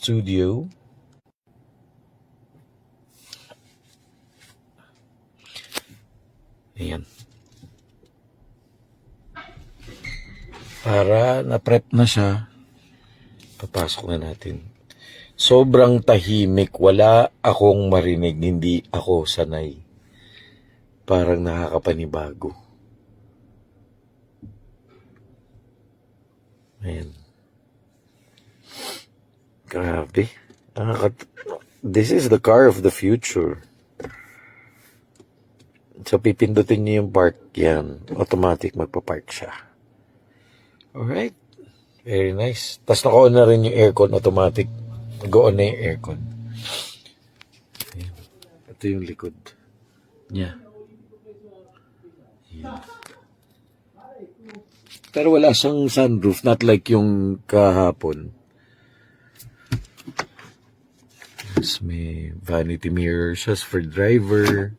studio. Ayan. Para na-prep na siya, papasok na natin. Sobrang tahimik, wala akong marinig, hindi ako sanay. Parang nakakapanibago. Ayan. Grabe. This is the car of the future. So, pipindutin niyo yung park, yan. Automatic magpa-park siya. Alright. Very nice. Tapos naka-on na rin yung aircon, automatic. Go-on na yung aircon. Ayan. Ito yung likod niya. Ayan. Pero wala siyang sunroof, not like yung kahapon. Yes, may vanity mirror siya for driver.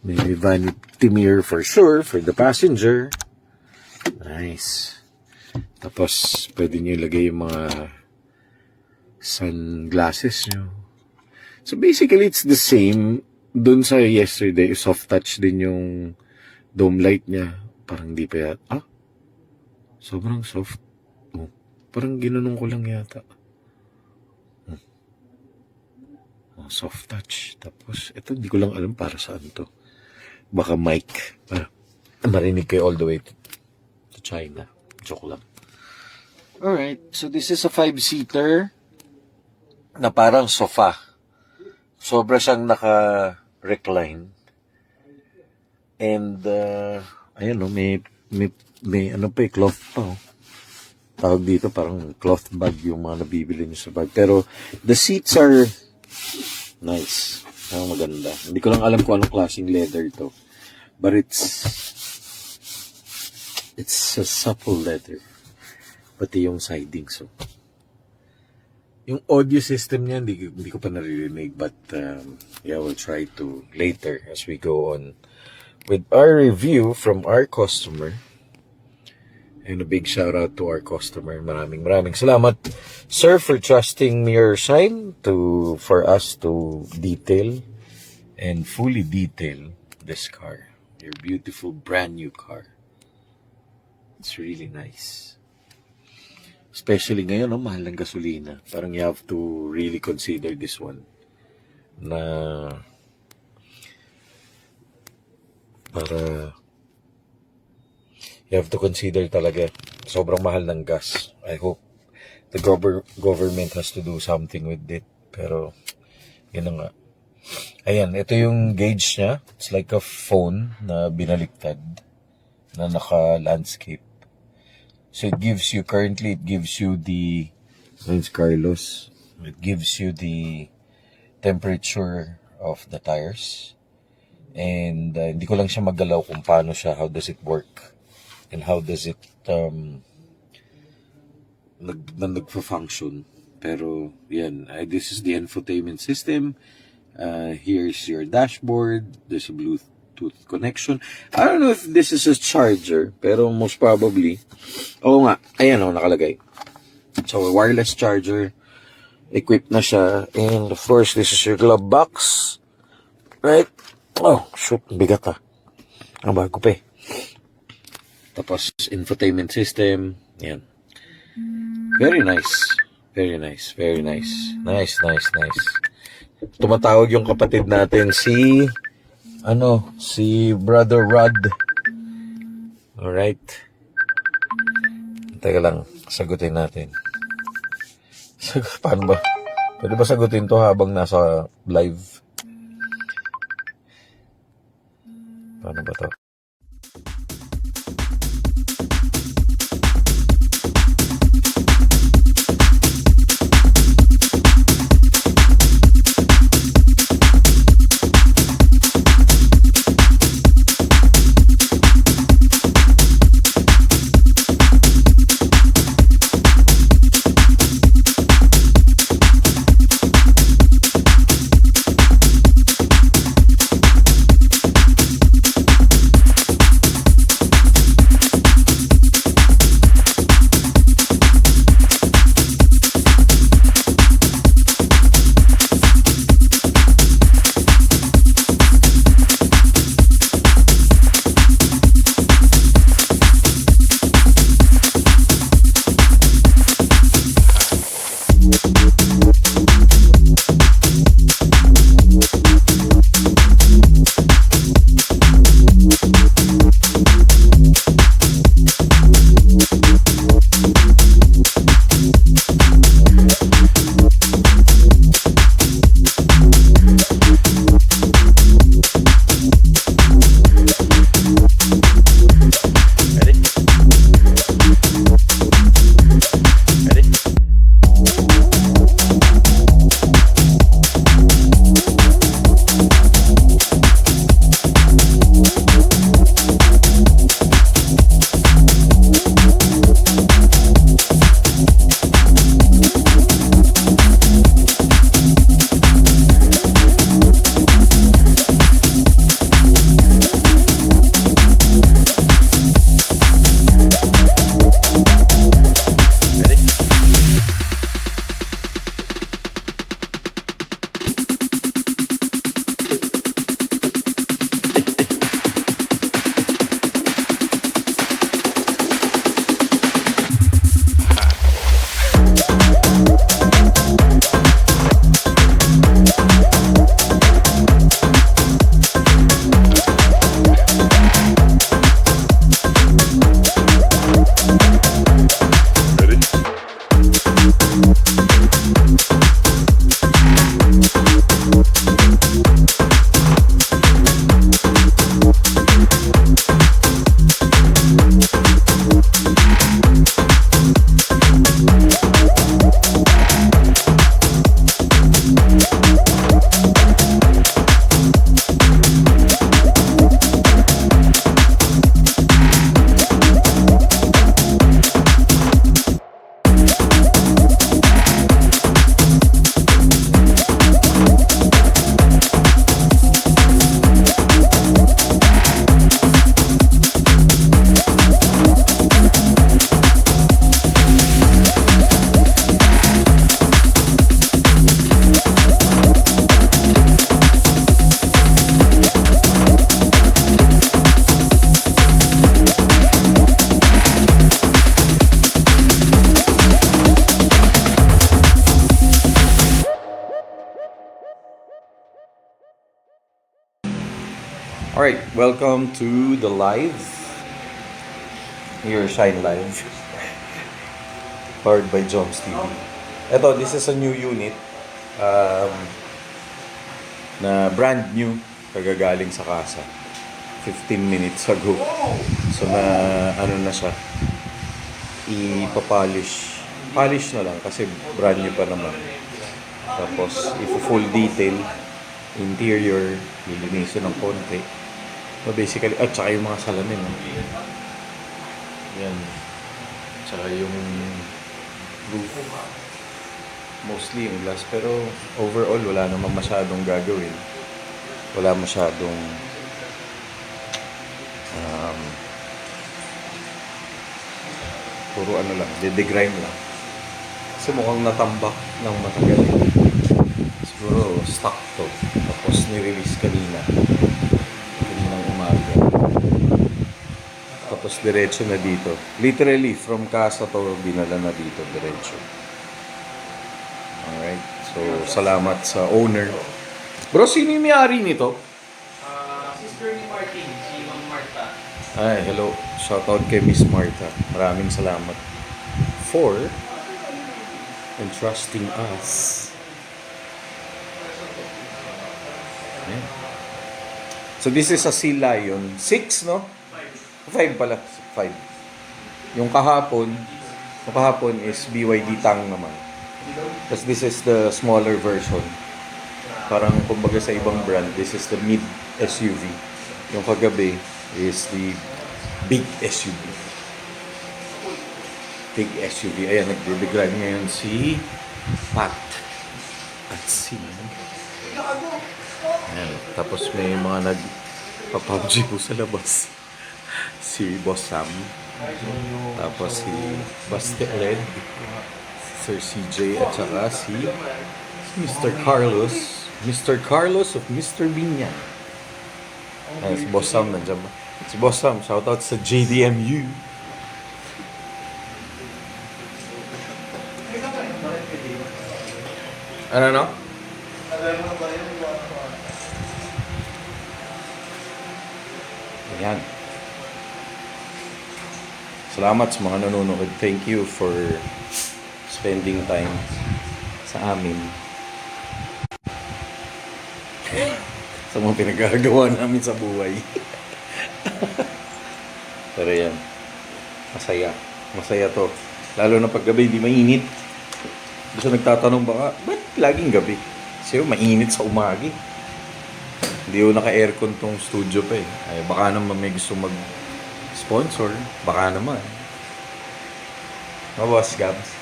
May vanity mirror for sure, for the passenger. Nice. Tapos, pwede nyo ilagay yung mga sunglasses nyo. So, basically, it's the same. Dun sa yesterday, soft touch din yung dome light niya. Parang di pa yata. Sobrang soft. Oh, parang ginanong ko lang yata. Oh, soft touch. Tapos, ito, hindi ko lang alam para saan to. Baka mic. Marinig kayo all the way to China. Joke lang. Alright, so this is a 5-seater na parang sofa. Sobra siyang naka-recline. And, ayan o, may ano pa cloth pa o. Tawag dito parang cloth bag yung mga nabibili niyo sa bag. Pero, the seats are nice. Maganda. Hindi ko lang alam kung anong klaseng leather to. But it's a supple leather. Pati yung siding. So, yung audio system niya, hindi ko pa naririnig. But, yeah, we'll try to later as we go on with our review from our customer. And a big shout out to our customer. Maraming salamat, sir, for trusting your sign for us to detail and fully detail this car. Your beautiful brand new car. It's really nice. Especially ngayon, mahal ng gasolina. Parang you have to really consider this one. You have to consider talaga. Sobrang mahal ng gas. I hope the government has to do something with it. Pero, yun nga. Ayan, ito yung gauge niya. It's like a phone na binaliktad na naka-landscape. So it gives you the, it's Carlos, it gives you the temperature of the tires. And hindi ko lang siya magalaw kung paano siya, how does it work, and how does it nagfa-function. Pero yan, this is the infotainment system. Here's your dashboard. There's a Bluetooth connection. I don't know if this is a charger, pero most probably. Oo nga, ayan o, nakalagay. So, a wireless charger. Equipped na siya. And of course, this is your glove box. Right? Oh, shoot, bigat ang bago pa eh. Tapos, infotainment system. Yan. Very nice. Very nice. Very nice. Nice. Tumatawag yung kapatid natin si Brother Rod. Alright. Teka lang, sagutin natin. Paano ba? Pwede ba sagutin to habang nasa live? Paano ba to? Alright, welcome to the live. Your Shine Live. Powered by Joms TV. Ito, this is a new unit. Um, na brand new. Kagagaling sa kasa. 15 minutes ago. So na ano na siya. Ipapolish. Polish na lang kasi brand new pa naman. Tapos, full detail. Interior. Lilinisin ng konti. So basically, at saka yung mga salamin. No? Yan. Tsaka yung roof. Mostly yung glass. Pero overall, wala namang masyadong gagawin. Wala masyadong puro ano lang, de-grind lang. Kasi mukhang natambak ng matagal. Siguro stock to. Tapos nirelease kanina. Kaninang umaga. Tapos diretso na dito. Literally, from casa to, binala na dito, diretso. Alright. So, salamat sa owner. Bro, sino yung may-ari nito? Sister ni Martin, si Ma'am Marta. Ay, hello. Shoutout kay Miss Marta. Maraming salamat for entrusting us. Ayan. So, this is a Sea Lion. 6, no? 5 pala. 5. Yung kahapon is BYD Tang naman. Tapos this is the smaller version. Parang kumbaga sa ibang brand, this is the mid SUV. Yung kagabi is the big SUV. Big SUV. Ayan, nagde-degrade ngayon si Pat at si... Ayan, tapos may mga nag-PUBG po sa labas. Si Boss Sam. Tapos si Basti Red. Sir CJ at saka si Mr. Carlos. Mr. Carlos of Mr. Binyan. Ay, si Boss Sam nandiyan ba? Si Boss Sam, shoutout sa JDMU. Ano? Ayan. Salamat sa mga nanonood. Thank you for spending time sa amin. Sa mga pinagagawa namin sa buhay. Pero yan. Masaya. Masaya to. Lalo na pag gabi, di mainit. Gusto nagtatanong baka, ba't laging gabi? Kasi mainit sa umagi. Hindi ko naka-aircon tong studio pa eh. Ay, baka naman may gusto mag-sponsor. Baka naman. Boss Gabs.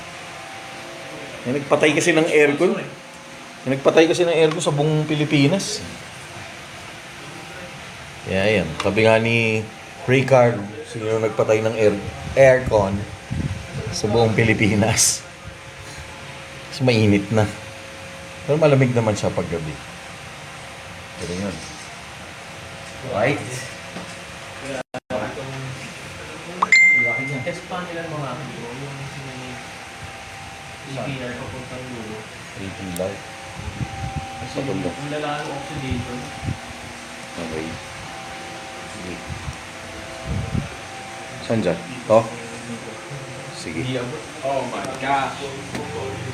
Yung nagpatay kasi ng aircon. Yung nagpatay kasi ng aircon sa buong Pilipinas. Yeah, yan. Sabi nga ni Ricardo, sino yung nagpatay ng aircon sa buong Pilipinas. Kasi mainit na. Pero malamig naman siya pag gabi. Pero yun. Right? Test pa nila mga yung CPR papuntang dulo. 18 light. Kasi yung lalalo oxidation. Okay. Sige. Saan dyan? To? Sige. Oh my gosh.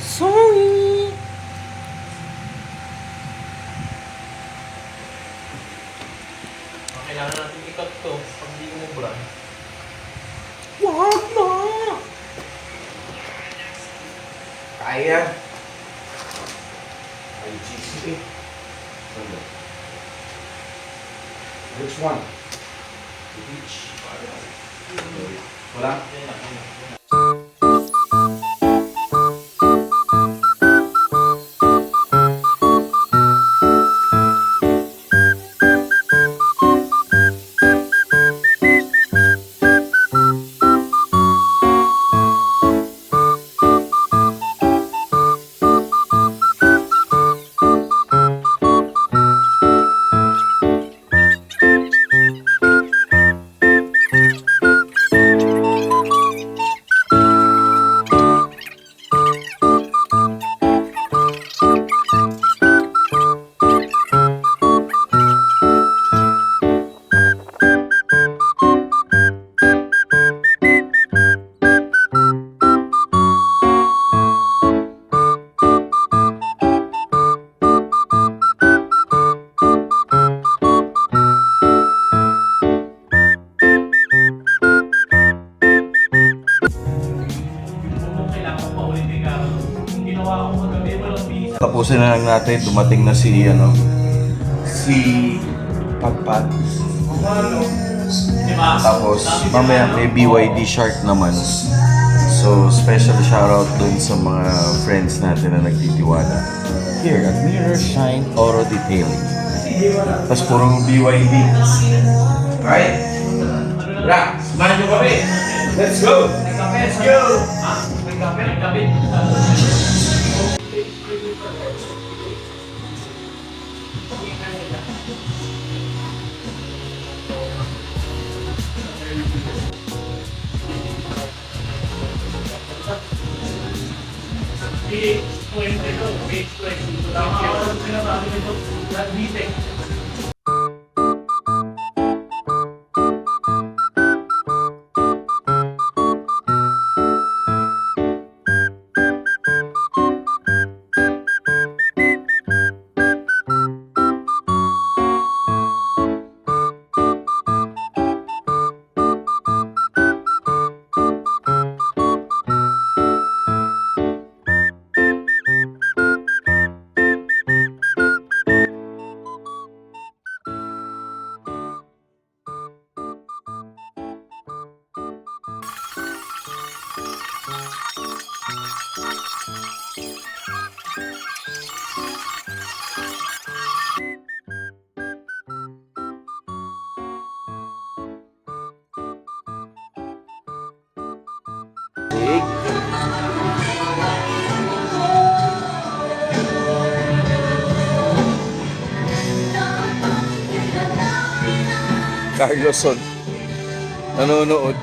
Sorry! Kailangan natin ikat to pag hindi umubra. Wag na! Kaya. Ay, GCA. Which one? The beach. Wala? tapusin na lang natin. Dumating na si, si Patpat. Tapos, mamaya may BYD Shark naman. So, special shoutout dun sa mga friends natin na nagtitiwala. Here at Mirror Shine Auto Detailing. Tapos puro BYD. Alright? Tara, samahan nyo kami. Let's go! Let's go! Ha? May kape? Carloson. Nanonood.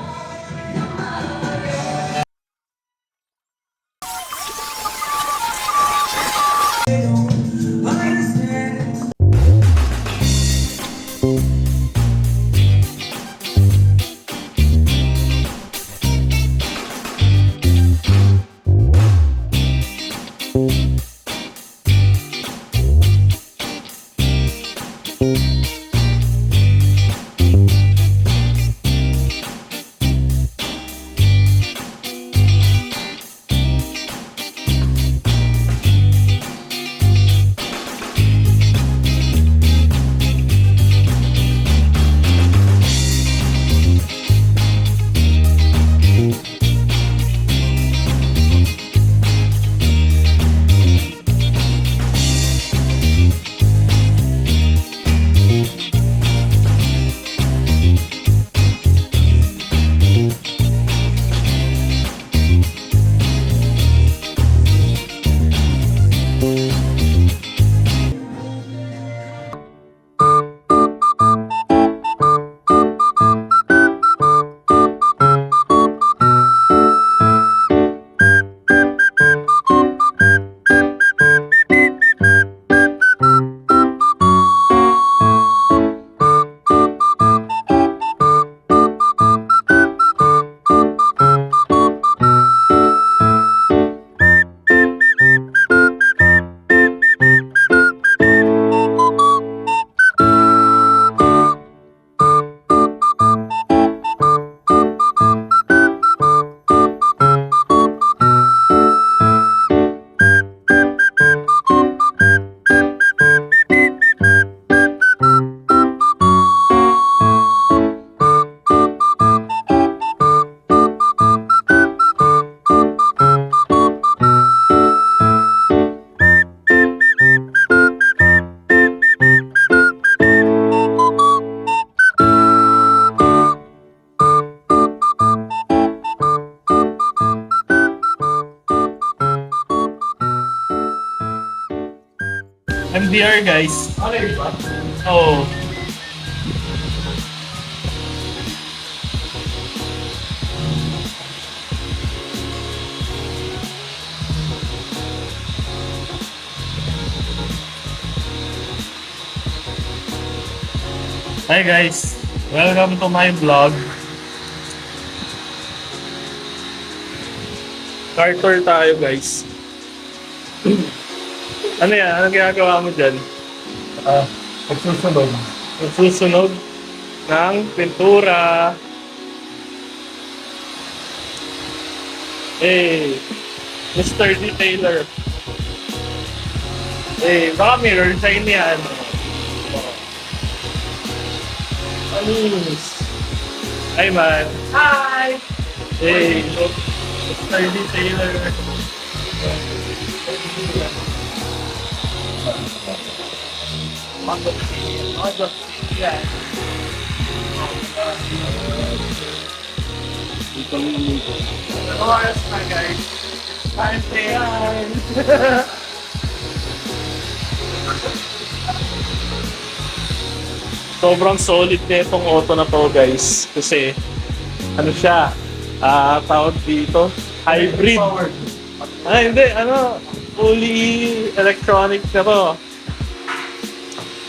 MDR guys. Oh. Hi guys, welcome to my vlog. Car tour tayo guys. Ano yan? Anong ginagawa mo dyan? Pagsusunod. Nagsusunog ng pintura. Hey, Mr. Detailer. Eh, baka mirror sign yan. Anis. Hi, man. Hi! Hey, look. Sturdy Taylor. Yeah. Oras na, guys. Time time. Sobrang solid na itong auto na to, guys. Kasi, ano siya, tawag dito, hybrid. Hindi, fully electronic na to.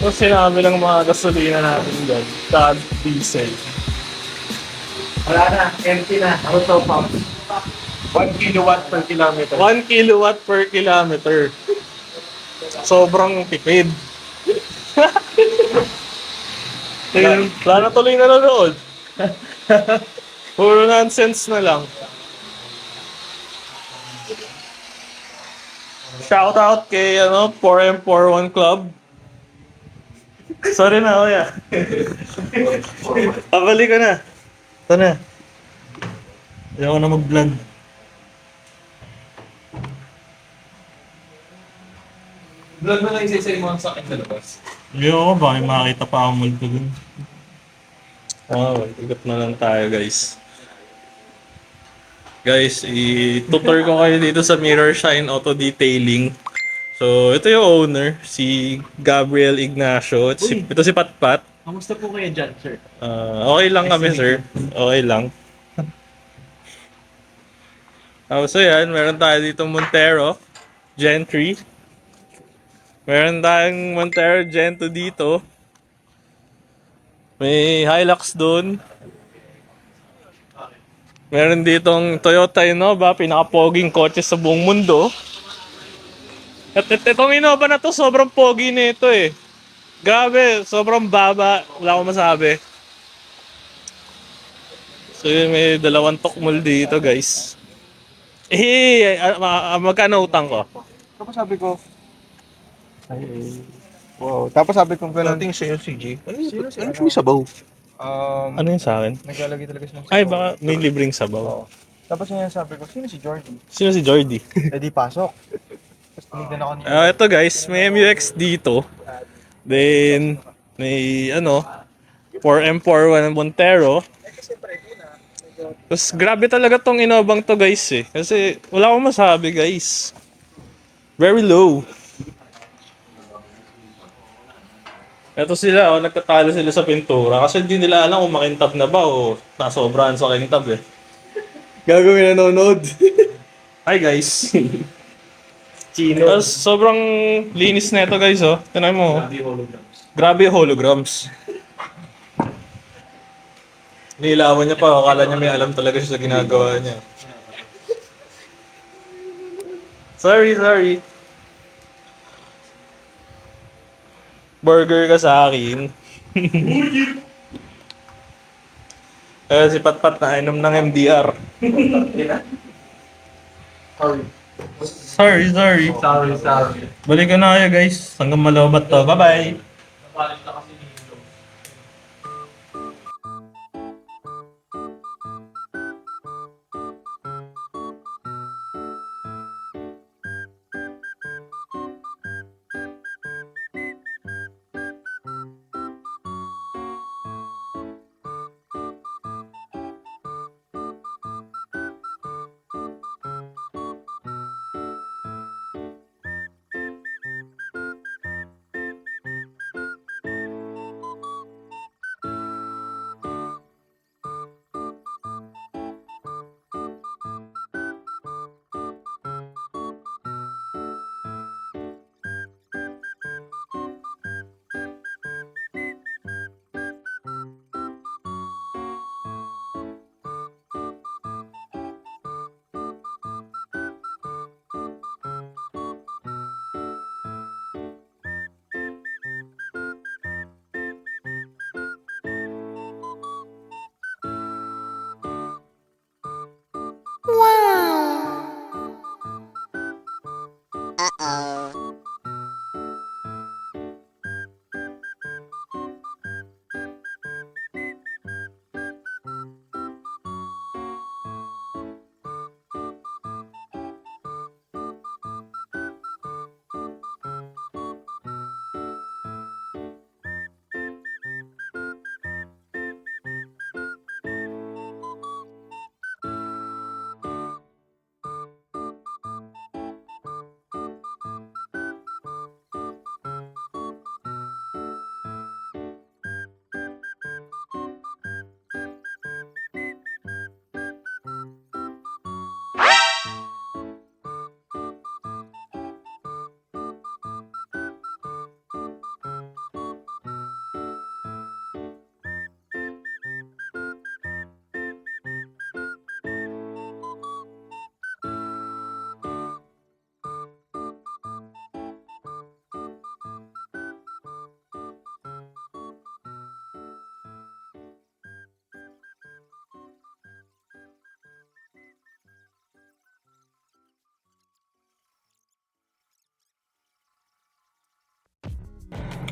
Tapos sinabi ng mga gasolina natin dyan, saka diesel. Wala na, empty na. Auto pump. 1 kilowatt per kilometer. 1 kilowatt per kilometer. Sobrang tipid. Wala na tuloy nanonood. Puro nonsense na lang. Shout out kay 4M41 Club. Sorry na, kuya. Pabalik ko na. Ito na. Ayaw ko na mag-vlog. Vlog mo lang isa-isa yung mga sa akin sa labas. Ayaw ko, baka may makakita pa ang multo dun. Igot na lang tayo, guys. Guys, i-tutor ko kayo dito sa Mirror Shine Auto Detailing. So, ito yung owner, si Gabriel Ignacio. Ito si Patpat. Kamusta po kayo dyan, sir? Okay lang kami, sir. Okay lang. So yan, meron tayo dito Montero, Gen 3. Meron tayong Montero Gen 2 dito. May Hilux doon. Meron ditong Toyota Innova, pinaka-poging kotse sa buong mundo. At itong Innova na to, sobrang pogi nito eh. Grabe, sobrang baba. Wala akong masabi. So yun, may dalawang tukmol dito, guys. Magkano utang ko? Tapos sabi ko, wow. Tapos sabi ko ganun. Dating siya yung CG. Ano yung sabaw? Ano yun sa akin? Naglalagay talaga siya ng sabaw. Ay, baka may libreng sabaw. Tapos ngayon sabi ko, sino si Jordy? Sino si Jordy? Eh di pasok. Tapos tinignan ako niya. Ito guys, may MUX dito. Then, may 4M41 Montero. Tapos grabe talaga tong Innovang to guys eh. Kasi wala akong masabi guys. Very low. Ito sila, nagtatalo sila sa pintura. Kasi hindi nila alam kung makintab na ba o nasobrahan sa kintab eh. Gagawin nanonood. Hi guys. Tapos sobrang linis na ito guys oh. Tignan mo. Grabe yung holograms. Nilawan niya pa, akala niya may alam talaga siya sa ginagawa niya. Sorry. Burger ka sa akin. Si Patpat na inom ng MDR. Sorry. Sorry. Balik na kayo guys. Hanggang malobat to. Bye-bye.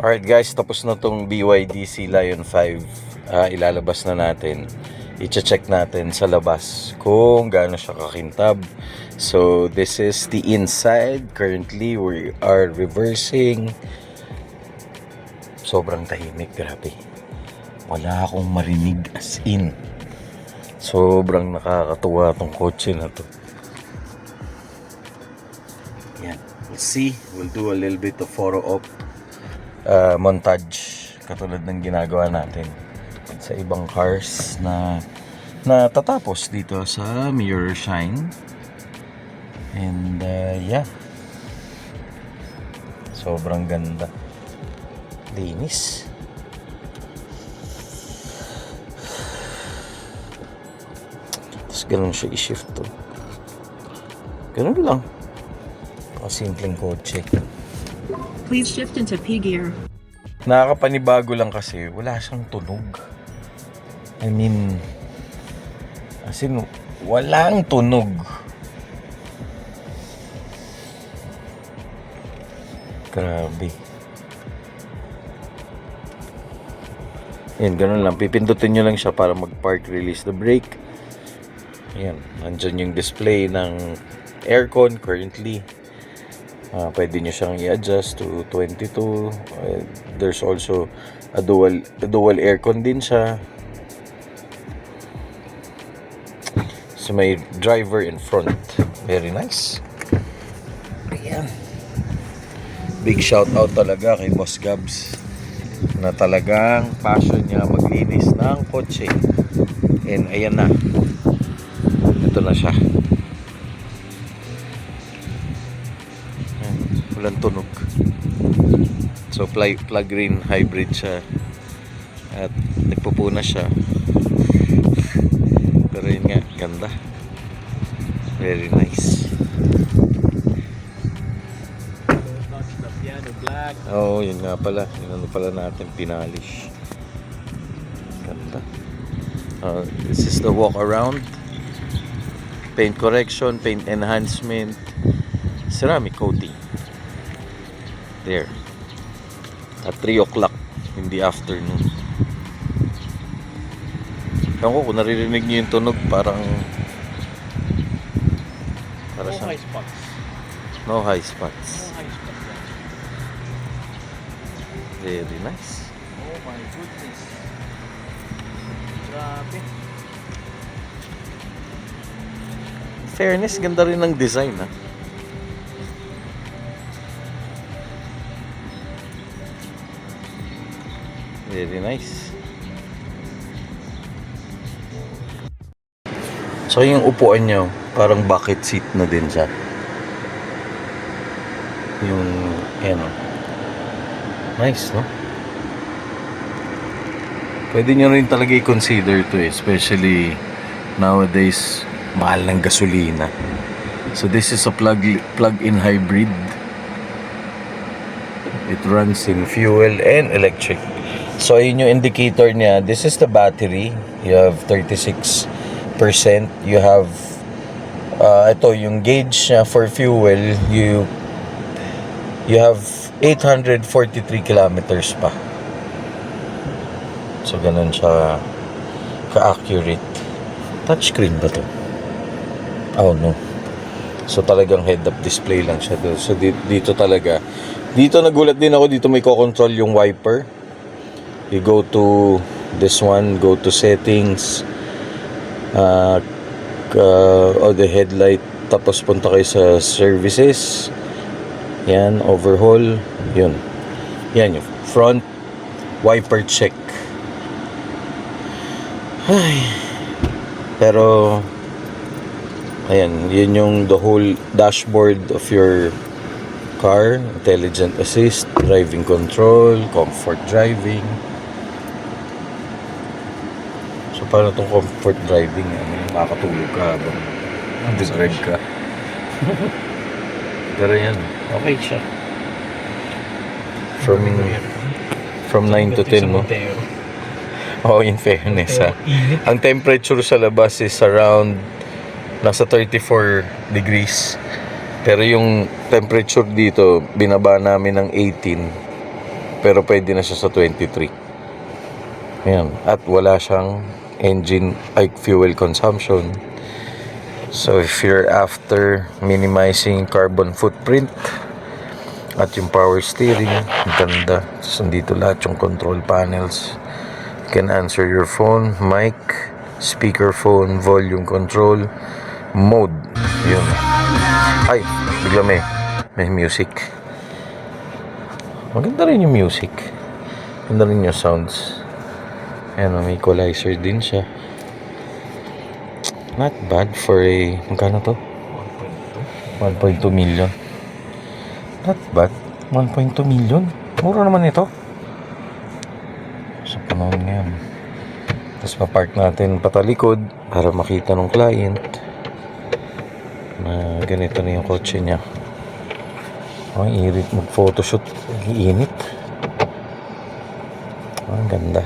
Alright guys, tapos na tong BYD Sea Lion 5. Ilalabas na natin. I-check natin sa labas kung gaano siya kakintab. So this is the inside. Currently we are reversing. Sobrang tahimik, grabe. Wala akong marinig as in. Sobrang nakakatuwa tong kotse na to. Yan, we'll see. We'll do a little bit of photo op montage katulad ng ginagawa natin sa ibang cars na natatapos dito sa Mirror Shine. And yeah, sobrang ganda, linis. Tapos ganun siya i-shift to, ganun lang, simpleng kotse. Please shift into P gear. Nakakapanibago lang kasi wala siyang tunog. I mean, as in, walang tunog. Grabe. Yan, ganun lang. Pipindutin nyo lang siya para mag-park, release the brake. Yan, nandyan yung display ng aircon currently. Pwede nyo siyang i-adjust to 22. There's also a dual aircon din siya. So may driver in front. Very nice. Ayan. Big shout out talaga kay Boss Gabs na talagang passion niya maglinis ng kotse. And ayan na. Ito na siya. Walang tunog. So plug-in hybrid siya at nagpupuna siya, pero yun nga, ganda, very nice. Oh, yun nga pala, yun pala natin pinalish. Ganda. This is the walk around, paint correction, paint enhancement, ceramic coating. There. At 3 o'clock in the afternoon. Ewan ko kung naririnig nyo yung tunog, parang para No sa high spots. no high spots. No high spots. Very nice. Oh my goodness. Grabe. Fairness, ganda rin ng design, ha. Very nice. So yung upuan nyo, parang bucket seat na din siya. Yung, ano, nice, no? Pwede nyo rin talaga i-consider to, especially nowadays, mahal ng gasolina. So this is a plug-in hybrid. It runs in fuel and electric. So yun yung indicator niya. This is the battery. You have 36%. You have ito yung gauge niya for fuel. You have 843 kilometers pa. So ganun siya ka-accurate. Touchscreen ba to? Oh no. So talagang head-up display lang siya doon. So dito talaga. Dito nagulat din ako, dito may ko-control yung wiper. You go to this one, go to settings, the headlight, tapos punta kayo sa services. Yan, overhaul. Yun. Yan yung front wiper check. Ay. Pero ayan, yun yung the whole dashboard of your car. Intelligent assist, driving control, comfort driving. So paano itong comfort driving? Makakatulog ka habang nag-drive ka. Pero yan, okay siya. From 9 to 10 mo. Oh, in fairness, ha. Ang temperature sa labas is around nasa 34 degrees. Pero yung temperature dito, binaba namin ng 18. pero pwede na siya sa 23. Ayan. At wala siyang engine, fuel consumption. So if you're after minimizing carbon footprint at yung power steering, ganda. So, dito lahat yung control panels. You can answer your phone, mic, speakerphone, volume control, mode. Yun. Ay, bigla may music. Maganda rin yung music. Maganda rin yung sounds. Ayan, may equalizer din siya. Not bad for a... Magkano to? 1.2 million. Not bad. 1.2 million. Mura naman ito. Sa panahon ngayon. Tapos papark natin patalikod para makita ng client na ganito na yung kotse niya. Ang irit mag-photoshoot. Iinit. Ang ganda.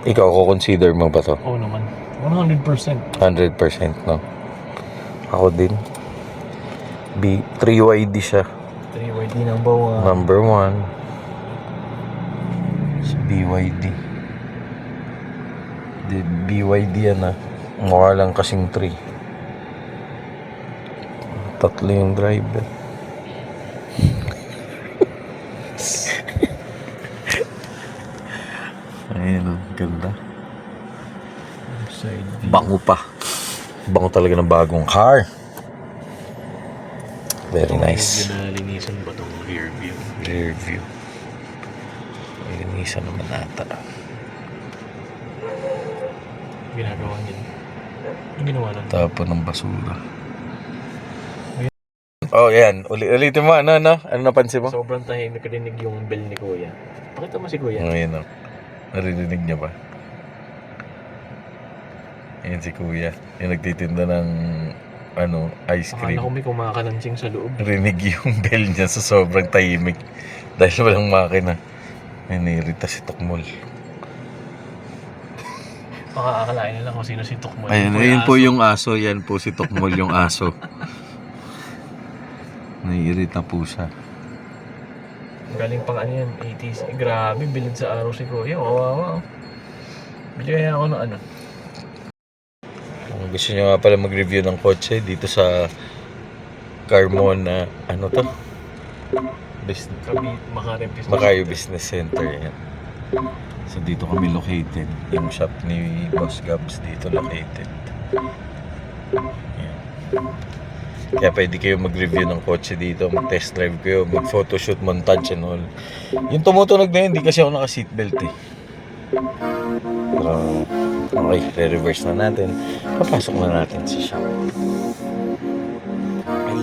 Ikaw, consider mo ba to? Oo naman. 100%. 100%, no? Ako din. 3YD siya. 3YD number 1. Number 1. Sa BYD. BYD yan ah. Mukha lang kasing 3. Tatlo yung driver. Ayun, ganda. Bango pa. Bango talaga ng bagong car. Very nice. Linisan ba itong rear view? Rear view. Linisan naman ata. Ginagawa niya. Yung ginawa lang. Tapon ng basura. Oh, yan. Ulitin mo. Ano napansin mo? Sobrang tahimik rinig yung bell ni Kuya. Pakita mo si Kuya. Ngayon, narinig niya ba? Ayan si Kuya. Yung nagtitinda ng ice Akala cream. ko may kumakalansing sa loob. Rinig yung bell niya sa sobrang tahimik. Dahil walang makina. Ay, nairita si Tokmol. Baka akalain nila kung sino si Tukmoy. Ayun po yung aso. Yan po si Tokmol yung aso. Naiirita po siya. Galing pang ano yan, 80s. Grabe, bilid sa araw si Kuya. Wawawa. Bili kaya ako ng ano. Kung gusto nyo nga pala mag-review ng kotse dito sa Carmona, Macario Business Center. Yan. So dito kami located. Yung shop ni Boss Gabs dito located. Yan. Kaya pwede kayo mag-review ng kotse dito, mag-test drive kayo, mag-photoshoot, montage and all. Yung tumutunog na yun, hindi kasi ako naka-seatbelt eh. Pero, okay, re-reverse na natin. Papasok na natin sa shop. Ay,